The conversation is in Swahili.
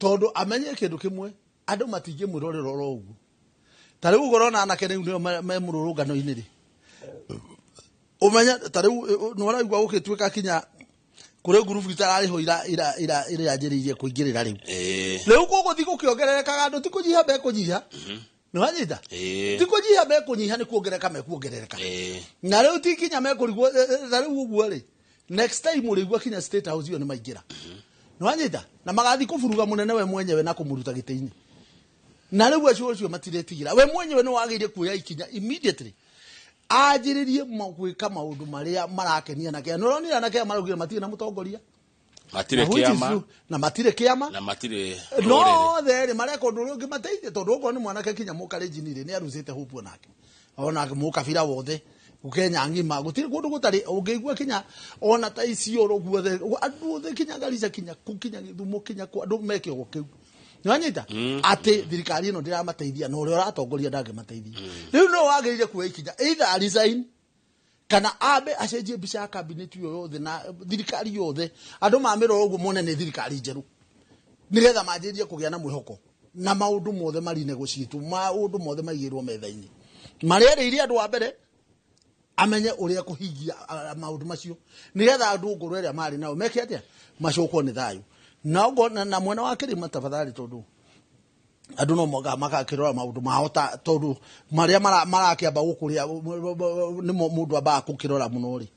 tondu amenye kindu kimwe andu matinge mwirorera oro uguo tariu gorona anake riu nio me mururungano ini ri umenya tariu no raigwa ukitwika kinya kure group itarari ho ira yanjiririe kuingirira riu riu kuguthi gukiongerereka andu ti kunyiha be kunyiha no anyita ti kunyiha be kunyiha ni kuongereka me kuongerereka na riu ti kinya me kurigwo tariu uguo ri next time urigwa kinya state house yo ni maingira no anyita na magathi kufuruga munene we mwenyewe na kumuruta giteini na riu acio matiretigira we mwenyewe no wagirie kuya ikinya immediately ajiririe magwika maundu maria marakenia na kia noronira na kia marugire matire na mutongoria matire kiama na matire kiama na matire no there mareka undu ungi mateithie tondu uko ni mwanake kinya mukarenjinire ni arusite hupu nake ona mukabira wothe ukenya ngima gutire kundu gutari ungeigua kinya ona ta icio ro guothe andu othe kinya garisa kinya kukinya githumo kinya ku andu meke ukiu Nwanyita ate thirikari ino ndiramateithia no uri uratongoria ndangemateithia riu no wagirire kuya ikinya either resign kana abe acenjie mbica ya cabinet yo yothe na thirikari yothe andu mamirora uguo mone ni thirikari njeru nigetha manjirie kugia na mwihoko na maundu mothe mari negotiate maundu mothe maigirwo metha-ini marere iria andu wa mbere amenye uria kuhingia maundu macio nigetha andu nguru iria mari nao meke atia macokwo ni thayũ na mwena wa kirima tafadhali tondu andu no magakirora maundu mahota tondu maria marakiamba gukuria ni mundu amba gukirora muno ri